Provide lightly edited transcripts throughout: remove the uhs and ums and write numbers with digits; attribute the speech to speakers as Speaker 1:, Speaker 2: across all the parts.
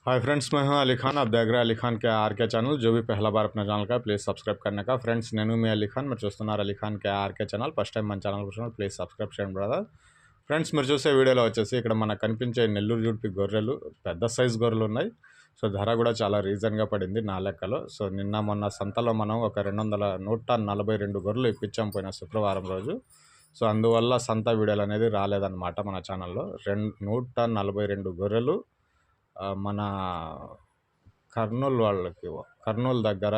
Speaker 1: Hi friends, मैं हूं अली खान। आप देख रहे हैं अली खान के आर के चैनल। जो भी पहला बार अपने ఛానల్ का ప్లీజ్ సబ్స్క్రైబ్ करने का ఫ్రెండ్స్, నేను మీ అలీ ఖాన్. మీరు చూస్తున్నారు అలీ ఖాన్ కే ఆర్కే ఛానల్. ఫస్ట్ టైం మన ఛానల్ చూస్తున్నారు, ప్లీజ్ సబ్స్క్రైబ్ చేయండి బ్రదర్. ఫ్రెండ్స్, మీరు చూసే వీడియోలో వచ్చేసి ఇక్కడ మనకు కనిపించే నెల్లూరు జుడిపి గొర్రెలు పెద్ద సైజు గొర్రెలు ఉన్నాయి. సో ధర కూడా చాలా రీజన్గా పడింది నా లెక్కలో. సో నిన్న మొన్న సంతలో మనం ఒక 142 గొర్రెలు ఇప్పించాం పోయిన శుక్రవారం రోజు. సో అందువల్ల సంత వీడియోలు అనేది రాలేదన్నమాట మన ఛానల్లో. 142 గొర్రెలు మన కర్నూలు దగ్గర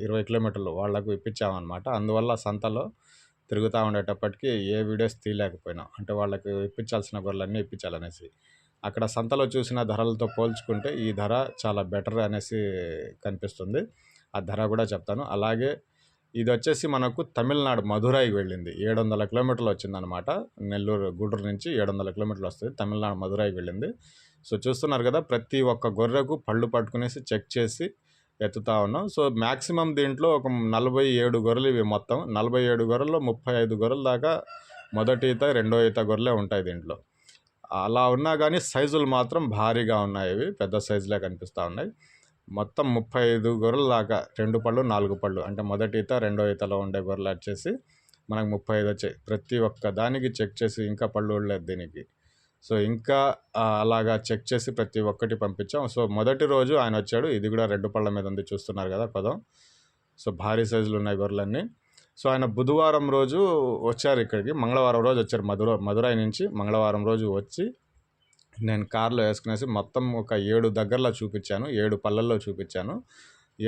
Speaker 1: 20 కిలోమీటర్లు వాళ్ళకు ఇప్పించామన్నమాట. అందువల్ల సంతలో తిరుగుతూ ఉండేటప్పటికి ఏ వీడియోస్ తీయలేకపోయినా, అంటే వాళ్ళకి ఇప్పించాల్సిన గొర్రెలన్నీ ఇప్పించాలనేసి. అక్కడ సంతలో చూసిన ధరలతో పోల్చుకుంటే ఈ ధర చాలా బెటర్ అనేసి కనిపిస్తుంది. ఆ ధర కూడా చెప్తాను. అలాగే ఇది వచ్చేసి మనకు తమిళనాడు మధురైకి వెళ్ళింది. 700 కిలోమీటర్లు వచ్చిందనమాట. గూడూరు నుంచి 700 కిలోమీటర్లు వస్తుంది. తమిళనాడు మధురైకి వెళ్ళింది. సో చూస్తున్నారు కదా, ప్రతి ఒక్క గొర్రెకు పళ్ళు పట్టుకునేసి చెక్ చేసి ఎత్తుతా ఉన్నాం. సో మ్యాక్సిమం దీంట్లో ఒక 47 గొర్రెలు ఇవి మొత్తం. 47 గొర్రెల్లో 35 గొర్రెల దాకా మొదటి ఈత రెండో ఈత గొర్రెలే ఉంటాయి దీంట్లో. అలా ఉన్నా కానీ సైజులు మాత్రం భారీగా ఉన్నాయి. ఇవి పెద్ద సైజులే కనిపిస్తూ ఉన్నాయి. మొత్తం 35 గొర్రెల దాకా 2 పళ్ళు 4 పళ్ళు, అంటే మొదటి ఈత రెండో ఈతలో ఉండే గొర్రెలు వచ్చేసి మనకు 35 వచ్చాయి. ప్రతి ఒక్క దానికి చెక్ చేసి, ఇంకా పళ్ళు లేదు దీనికి. సో ఇంకా అలాగా చెక్ చేసి ప్రతి ఒక్కటి పంపించాం. సో మొదటి రోజు ఆయన వచ్చాడు. ఇది కూడా 2 పళ్ళ మీద ఉంది, చూస్తున్నారు కదా పదం. సో భారీ సైజులు ఉన్నాయి గొర్రెలన్నీ. సో ఆయన బుధవారం రోజు వచ్చారు ఇక్కడికి. మంగళవారం రోజు వచ్చారు మధురై నుంచి. మంగళవారం రోజు వచ్చి నేను కార్లో వేసుకునేసి మొత్తం ఒక 7 దగ్గరలో చూపించాను. 7 పళ్ళల్లో చూపించాను.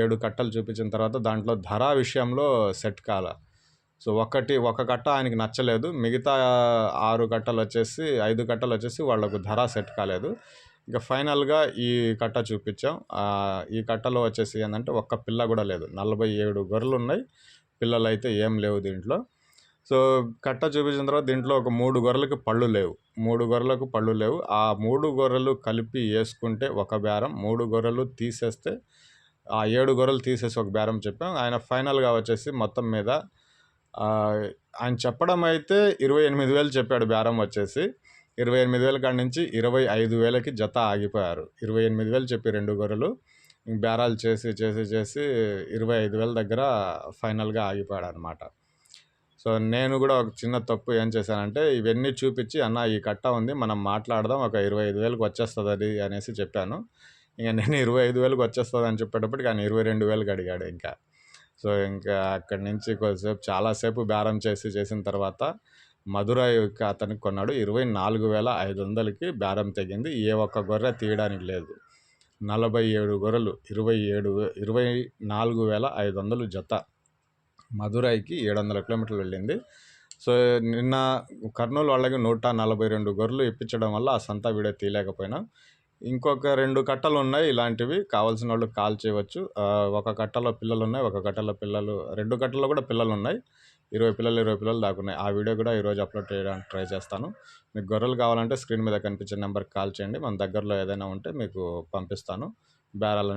Speaker 1: 7 కట్టలు చూపించిన తర్వాత దాంట్లో ధర విషయంలో సెట్ కాల. సో ఒక కట్ట ఆయనకి నచ్చలేదు. మిగతా 6 కట్టలు వచ్చేసి 5 కట్టలు వచ్చేసి వాళ్ళకు ధర సెట్ కాలేదు. ఇంకా ఫైనల్గా ఈ కట్ట చూపించాం. ఈ కట్టలో వచ్చేసి ఏంటంటే ఒక్క పిల్ల కూడా లేదు. 47 గొర్రెలు ఉన్నాయి, పిల్లలు అయితే ఏం లేవు దీంట్లో. సో కట్ట చూపించిన తర్వాత దీంట్లో ఒక 3 గొర్రెలకు పళ్ళు లేవు. 3 గొర్రెలకు పళ్ళు లేవు. ఆ 3 గొర్రెలు కలిపి వేసుకుంటే ఒక బేరం, 3 గొర్రెలు తీసేస్తే ఆ 7 గొర్రెలు తీసేసి ఒక బేరం చెప్పాం. ఆయన ఫైనల్గా వచ్చేసి మొత్తం మీద ఆయన చెప్పడం అయితే 28,000 చెప్పాడు. బేరం వచ్చేసి 28,000 కాడి నుంచి 25,000కి జత ఆగిపోయారు. 28,000 చెప్పి 2 గొర్రెలు బేరాలు చేసి 25,000 దగ్గర ఫైనల్గా ఆగిపోయాడు అనమాట. సో నేను కూడా ఒక చిన్న తప్పు ఏం చేశానంటే, ఇవన్నీ చూపించి అన్న ఈ కట్ట ఉంది మనం మాట్లాడదాం, ఒక 25,000కి వచ్చేస్తుంది అది అనేసి చెప్పాను. ఇంకా నేను 25,000కి వచ్చేస్తుంది అని చెప్పేటప్పటికి ఆయన 22,000కి అడిగాడు ఇంకా. సో ఇంకా అక్కడి నుంచి కొద్దిసేపు చాలాసేపు బేరం చేసిన తర్వాత మధురై అతనికి కొన్నాడు. 24,500కి బేరం తెగింది. ఏ ఒక్క గొర్రె తీయడానికి లేదు. 47 గొర్రెలు 24,500 జత. మధురైకి 700 కిలోమీటర్లు వెళ్ళింది. సో నిన్న కర్నూలు వాళ్ళకి 142 గొర్రెలు ఇప్పించడం వల్ల ఆ సంత వీడియో తీయలేకపోయినా. ఇంకొక 2 కట్టలు ఉన్నాయి ఇలాంటివి, కావాల్సిన వాళ్ళు కాల్ చేయవచ్చు. ఒక కట్టలో పిల్లలు ఉన్నాయి, ఒక కట్టలో 2 కట్టల్లో కూడా పిల్లలు ఉన్నాయి. 20 పిల్లలు దాకున్నాయి. ఆ వీడియో కూడా ఈరోజు అప్లోడ్ చేయడానికి ట్రై చేస్తాను. మీకు గొర్రెలు కావాలంటే స్క్రీన్ మీద కనిపించే నెంబర్కి కాల్ చేయండి. మన దగ్గరలో ఏదైనా ఉంటే మీకు పంపిస్తాను. బేరాలు